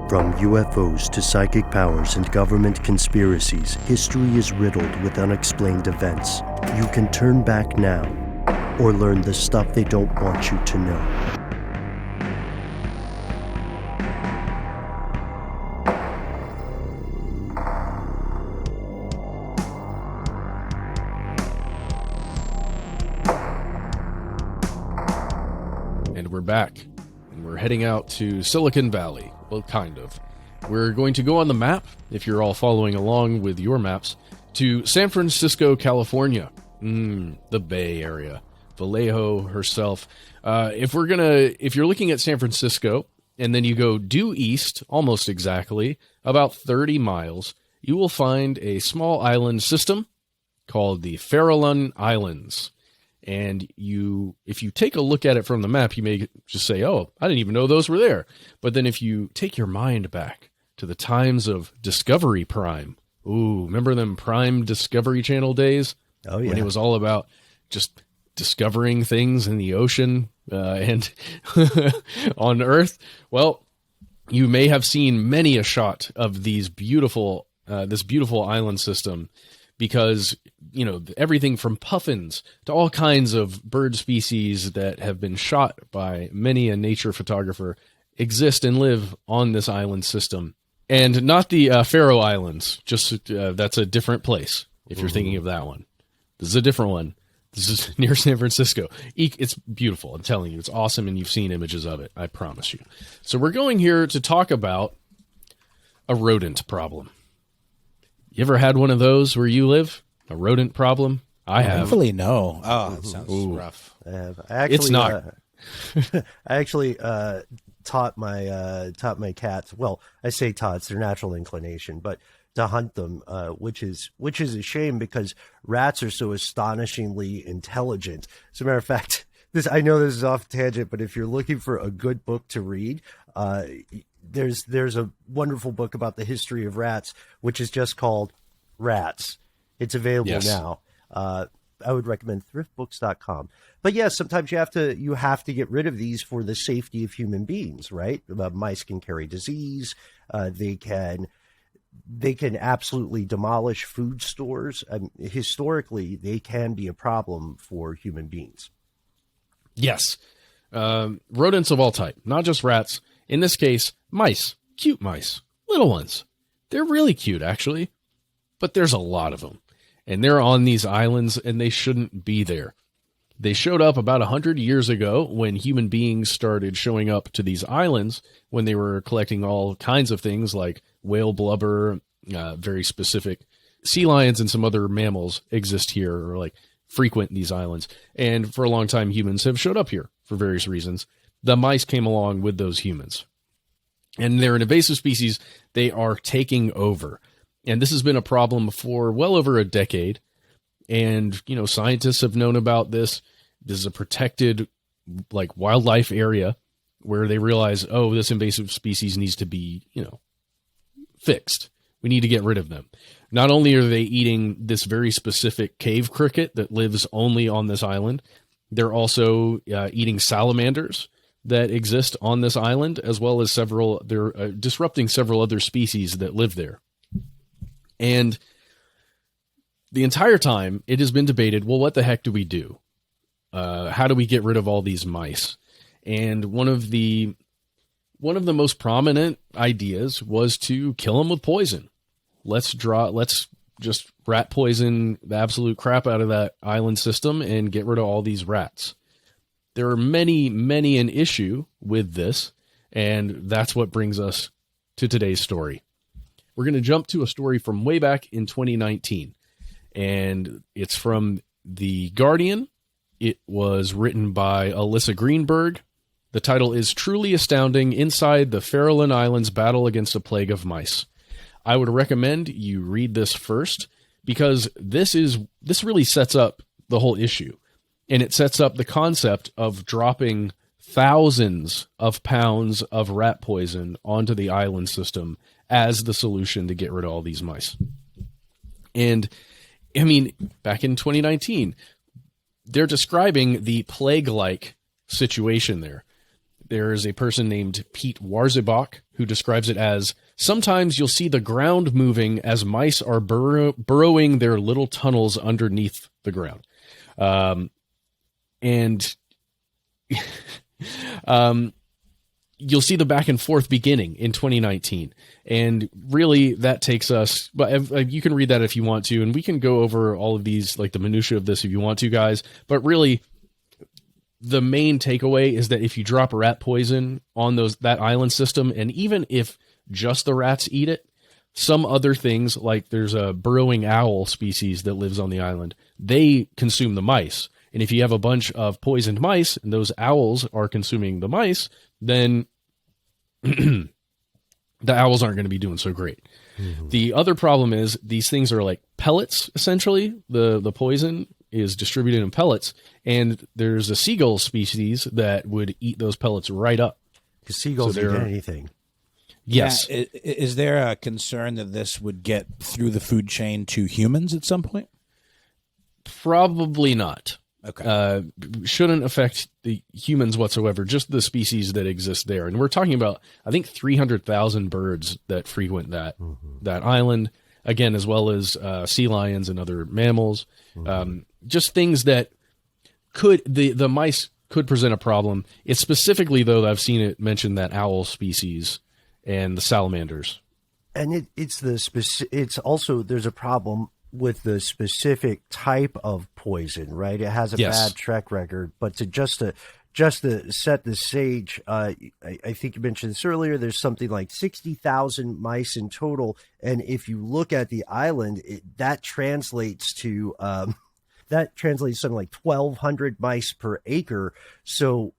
From UFOs to psychic powers and government conspiracies, history is riddled with unexplained events. You can turn back now, or learn the stuff they don't want you to know. And we're back, and we're heading out to Silicon Valley. Well, kind of. We're going to go on the map, if you're all following along with your maps, to San Francisco, California. The Bay Area. Vallejo herself. If you're looking at San Francisco, and then you go due east, almost exactly, about 30 miles, you will find a small island system called the Farallon Islands. And if you take a look at it from the map, you may just say, oh, I didn't even know those were there. But then if you take your mind back to the times of Discovery Prime, remember them Prime Discovery Channel days? Oh, yeah. When it was all about just discovering things in the ocean and on Earth. Well, you may have seen many a shot of these this beautiful island system, because, everything from puffins to all kinds of bird species that have been shot by many a nature photographer exist and live on this island system. And not the Faroe Islands, just that's a different place, if you're thinking of that one. This is a different one. This is near San Francisco. It's beautiful. I'm telling you, it's awesome, and you've seen images of it. I promise you. So we're going here to talk about a rodent problem. You ever had one of those where you live? A rodent problem? I have. Hopefully, no. Oh, that sounds rough. It's not. I actually taught my cats. Well, I say taught, it's their natural inclination, but to hunt them, which is a shame, because rats are so astonishingly intelligent. As a matter of fact, I know this is off tangent, but if you're looking for a good book to read, there's a wonderful book about the history of rats, which is just called Rats. It's available now. I would recommend thriftbooks.com. But yes, sometimes you have to get rid of these for the safety of human beings, right? Mice can carry disease. They can absolutely demolish food stores. Historically, they can be a problem for human beings. Yes. Rodents of all type, not just rats. In this case, mice, cute mice, little ones. They're really cute, actually, but there's a lot of them, and they're on these islands, and they shouldn't be there. They showed up about 100 years ago when human beings started showing up to these islands, when they were collecting all kinds of things like whale blubber, very specific sea lions, and some other mammals exist here, or frequent these islands. And for a long time, humans have showed up here for various reasons. The mice came along with those humans, and they're an invasive species. They are taking over, and this has been a problem for well over a decade. And, scientists have known about this. This is a protected, wildlife area where they realize, this invasive species needs to be, fixed. We need to get rid of them. Not only are they eating this very specific cave cricket that lives only on this island, they're also eating salamanders that exist on this island, as well as they're disrupting several other species that live there. And the entire time, it has been debated, well, what the heck do we do? How do we get rid of all these mice? And one of the most prominent ideas was to kill them with poison. Let's just rat poison the absolute crap out of that island system and get rid of all these rats. There are many an issue with this, and that's what brings us to today's story. We're going to jump to a story from way back in 2019, and it's from The Guardian. It was written by Alyssa Greenberg. The title is Truly Astounding: Inside the Farallon Islands Battle Against a Plague of Mice. I would recommend you read this first, because this really sets up the whole issue. And it sets up the concept of dropping thousands of pounds of rat poison onto the island system as the solution to get rid of all these mice. And, back in 2019, they're describing the plague-like situation there. There is a person named Pete Warzibach who describes it as, sometimes you'll see the ground moving as mice are burrowing their little tunnels underneath the ground. And you'll see the back and forth beginning in 2019. And really that takes us, but you can read that if you want to, and we can go over all of these, like the minutia of this if you want to, guys. But really the main takeaway is that if you drop rat poison on that island system, and even if just the rats eat it, some other things, like there's a burrowing owl species that lives on the island, they consume the mice. And if you have a bunch of poisoned mice and those owls are consuming the mice, then the owls aren't going to be doing so great. Mm-hmm. The other problem is these things are like pellets, essentially. The poison is distributed in pellets, and there's a seagull species that would eat those pellets right up. Because seagulls eat anything. Yes. Yeah, is there a concern that this would get through the food chain to humans at some point? Probably not. Okay. Shouldn't affect the humans whatsoever, just the species that exist there. And we're talking about, I think, 300,000 birds that frequent that island, again, as well as sea lions and other mammals. Just things that the mice could present a problem. It's specifically, though, that I've seen it mention that owl species and the salamanders. And it's also, there's a problem with the specific type of poison, right? It has a bad track record, but just to set the stage, I think you mentioned this earlier, there's something like 60,000 mice in total. And if you look at the island, that translates to something like 1,200 mice per acre. So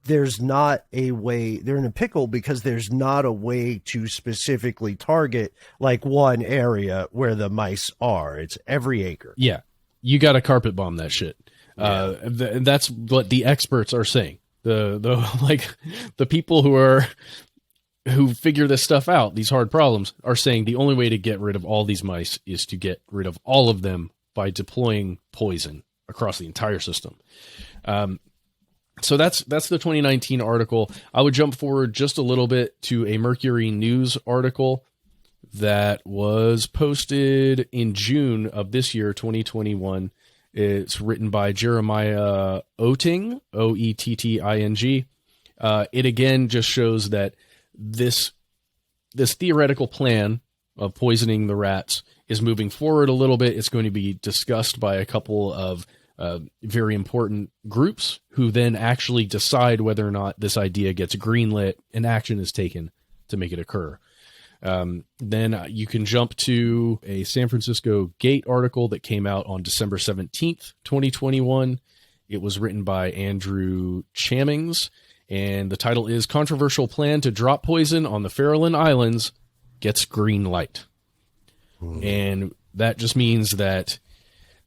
there's not a way, they're in a pickle because there's not a way to specifically target like one area where the mice are. It's every acre. Yeah. You got to carpet bomb that shit. Yeah. That's what the experts are saying. The people who figure this stuff out, these hard problems, are saying the only way to get rid of all these mice is to get rid of all of them by deploying poison across the entire system. So that's the 2019 article. I would jump forward just a little bit to a Mercury News article that was posted in June of this year, 2021. It's written by Jeremiah Oetting, Oetting. It again just shows that this theoretical plan of poisoning the rats is moving forward a little bit. It's going to be discussed by a couple of very important groups who then actually decide whether or not this idea gets greenlit and action is taken to make it occur. Then you can jump to a San Francisco Gate article that came out on December 17th, 2021. It was written by Andrew Chamings, and the title is Controversial Plan to Drop Poison on the Farallon Islands Gets Green Light. And that just means that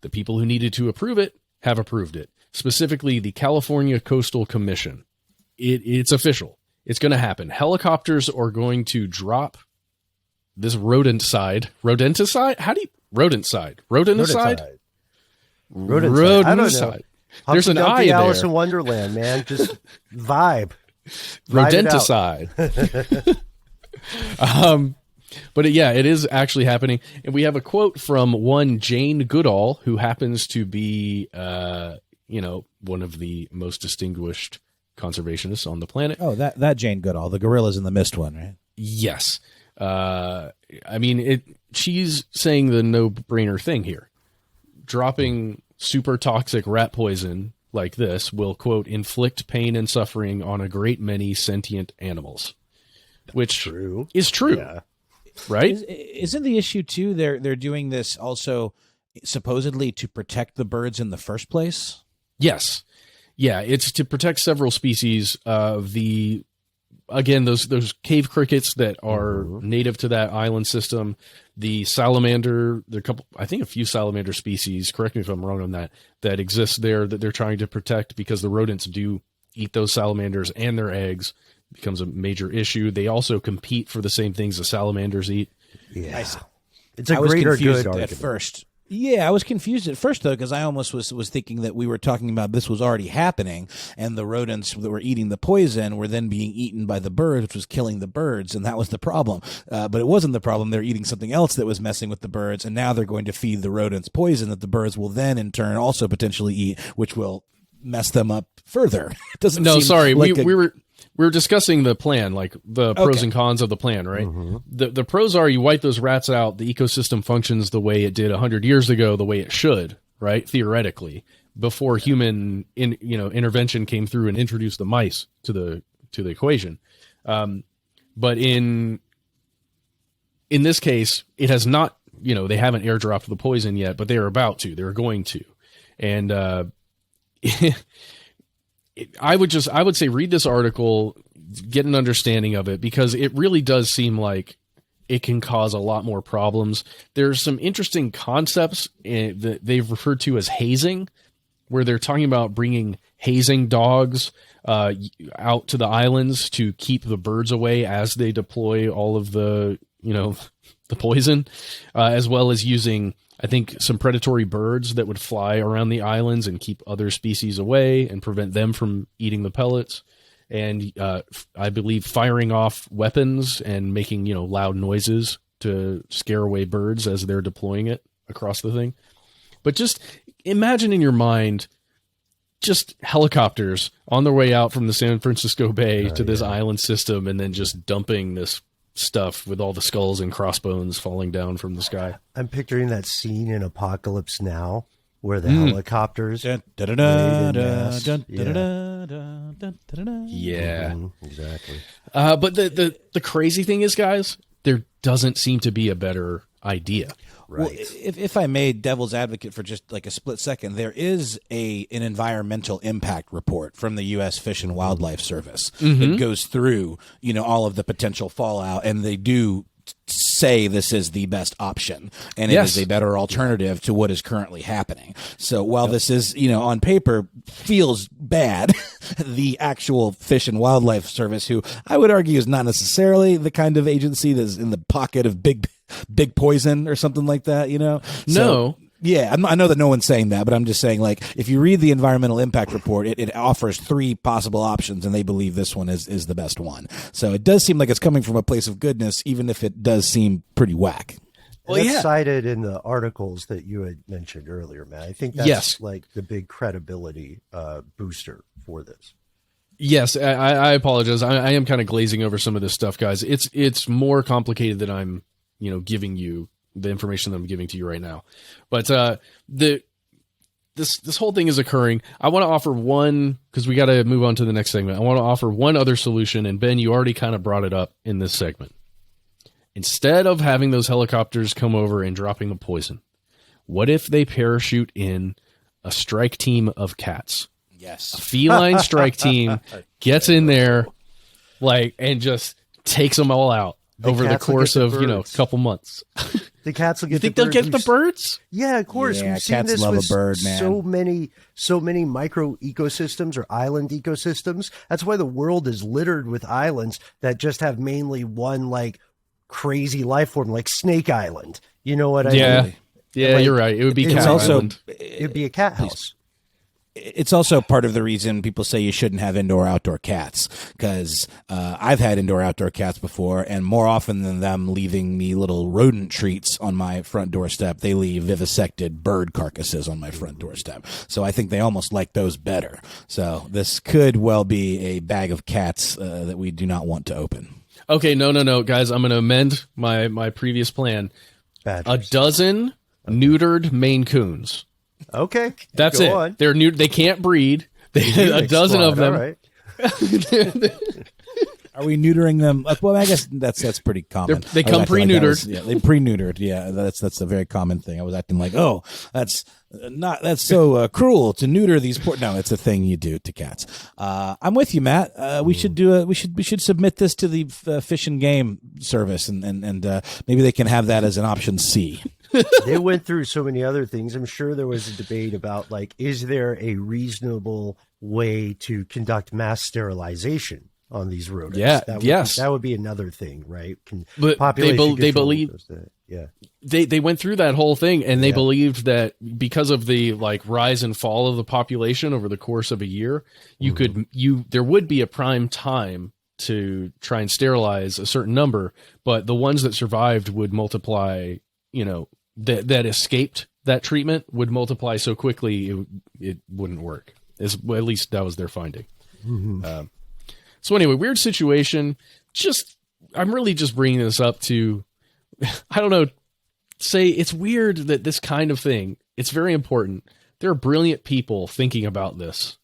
the people who needed to approve it have approved it. Specifically, the California Coastal Commission. It's official. It's going to happen. Helicopters are going to drop this rodenticide. Rodenticide? How do you... Rodenticide. Rodenticide? Rodenticide. I don't know. There's an I there. Alice in Wonderland, man. Just vibe. Rodenticide. But yeah, it is actually happening. And we have a quote from one Jane Goodall, who happens to be, one of the most distinguished conservationists on the planet. Oh, that Jane Goodall, the Gorillas in the Mist one, right? Yes. She's saying the no-brainer thing here. Dropping super toxic rat poison like this will, quote, inflict pain and suffering on a great many sentient animals. Which is true. Yeah. Right? Isn't the issue too? They're doing this also supposedly to protect the birds in the first place. Yes, yeah, it's to protect several species of those cave crickets that are native to that island system. The salamander, a few salamander species. Correct me if I'm wrong on that exists there that they're trying to protect because the rodents do eat those salamanders and their eggs. Becomes a major issue. They also compete for the same things the salamanders eat. Yeah, it's a greater good argument. At first Yeah, I was confused at first, though, because I almost was thinking that we were talking about this was already happening, and the rodents that were eating the poison were then being eaten by the birds, which was killing the birds, and that was the problem. But it wasn't the problem. They're eating something else that was messing with the birds, and now they're going to feed the rodents poison that the birds will then, in turn, also potentially eat, which will mess them up further. It doesn't No, seem sorry. like We were discussing the plan, like the pros and cons of the plan, right? The pros are you wipe those rats out, the ecosystem functions the way it did 100 years ago, the way it should, right? Theoretically, before human intervention came through and introduced the mice to the equation. But in this case, it has not, they haven't airdropped the poison yet, but they are about to. They're going to, and I would say read this article, get an understanding of it, because it really does seem like it can cause a lot more problems. There's some interesting concepts that they've referred to as hazing, where they're talking about bringing hazing dogs out to the islands to keep the birds away as they deploy all of the poison, as well as using, I think, some predatory birds that would fly around the islands and keep other species away and prevent them from eating the pellets. And I believe firing off weapons and making, loud noises to scare away birds as they're deploying it across the thing. But just imagine in your mind just helicopters on their way out from the San Francisco Bay to this island system, and then just dumping this stuff with all the skulls and crossbones falling down from the sky. I'm picturing that scene in Apocalypse Now where the helicopters. Yeah. Exactly. But the crazy thing is, guys, there doesn't seem to be a better idea. Right. Well, if I made devil's advocate for just like a split second, there is an environmental impact report from the U.S. Fish and Wildlife Service that goes through, all of the potential fallout, and they do say this is the best option, and it is a better alternative to what is currently happening. So while this is, on paper feels bad, the actual Fish and Wildlife Service, who I would argue is not necessarily the kind of agency that's in the pocket of big poison or something like that, No. Yeah, I know that no one's saying that, but I'm just saying, like, if you read the environmental impact report, it offers 3 possible options, and they believe this one is the best one. So it does seem like it's coming from a place of goodness, even if it does seem pretty whack. Well, it's cited in the articles that you had mentioned earlier, Matt. I think that's like the big credibility booster for this. Yes, I apologize. I am kind of glazing over some of this stuff, guys. It's more complicated than I'm, giving you the information that I'm giving to you right now. But this whole thing is occurring. I want to offer one, because we got to move on to the next segment. I want to offer one other solution, and Ben, you already kind of brought it up in this segment. Instead of having those helicopters come over and dropping the poison, what if they parachute in a strike team of cats? Yes. A feline strike team gets in there, and just takes them all out over the course of, a couple months. The cats will get. You think the they'll get the birds? Yeah, of course. Yeah, We've seen cats this love with a bird, man. So many micro ecosystems or island ecosystems. That's why the world is littered with islands that just have mainly one crazy life form, like Snake Island. You know what I mean? Yeah, you're right. It would be Cat Island. It'd be a cat house. It's also part of the reason people say you shouldn't have indoor-outdoor cats, because I've had indoor-outdoor cats before, and more often than them leaving me little rodent treats on my front doorstep, they leave vivisected bird carcasses on my front doorstep. So I think they almost like those better. So this could well be a bag of cats that we do not want to open. Okay, no, guys. I'm going to amend my previous plan. Badgers. A dozen neutered Maine Coons. Okay, that's go it. on. They're new. They can't breed. A dozen of them. All right. Are we neutering them? Well, I guess that's pretty common. They come pre-neutered. They pre-neutered. Yeah, that's a very common thing. I was acting like, oh, that's so cruel to neuter these poor. No, it's a thing you do to cats. I'm with you, Matt. We should submit this to the Fish and Game Service, and maybe they can have that as an option C. They went through so many other things. I'm sure there was a debate about is there a reasonable way to conduct mass sterilization on these rodents? Yeah, that would be another thing, right? But they believe Yeah. They went through that whole thing, and they believed that because of the like rise and fall of the population over the course of a year, there would be a prime time to try and sterilize a certain number, but the ones that survived would multiply, that escaped that treatment would multiply so quickly it wouldn't work. At least that was their finding. So anyway, weird situation. I'm really just bringing this up to, I don't know, say it's weird that this kind of thing, it's very important. There are brilliant people thinking about this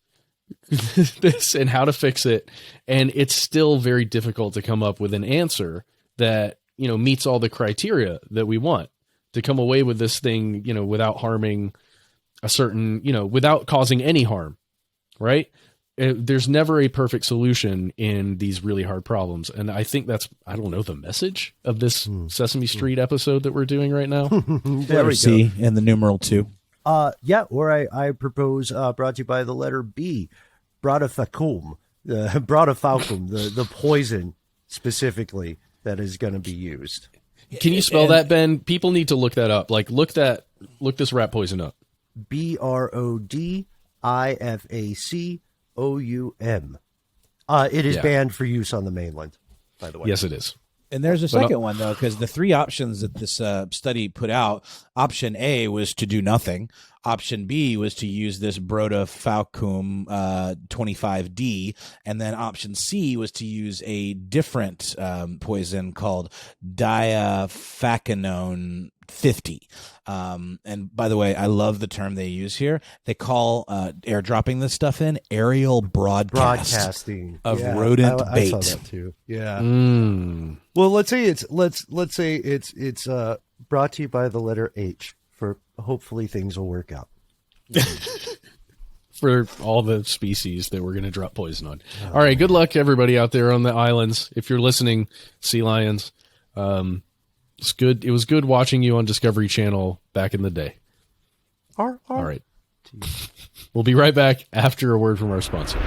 and how to fix it. And it's still very difficult to come up with an answer that, meets all the criteria that we want to come away with this thing, without harming a certain, without causing any harm, right? There's never a perfect solution in these really hard problems. And I think that's, I don't know, the message of this Sesame Street episode that we're doing right now. There we C go. and the numeral 2. Or I propose, brought to you by the letter B, Brodifacum, the poison specifically that is going to be used. Can you spell that, Ben? People need to look that up. Like, look this rat poison up. Brodifacum. It is banned for use on the mainland, by the way. Yes, it is. And there's a second one, though, because the 3 options that this study put out, option A was to do nothing. Option B was to use this Brodifacum 25D. And then option C was to use a different poison called diafacanone 50. And by the way, I love the term they use here. They call airdropping this stuff in aerial broadcasting of rodent bait. I saw that too. Yeah. Well, let's say it's brought to you by the letter H for hopefully things will work out. For all the species that we're going to drop poison on. All right. Good luck, everybody out there on the islands. If you're listening, sea lions, it's good. It was good watching you on Discovery Channel back in the day. All right. We'll be right back after a word from our sponsor.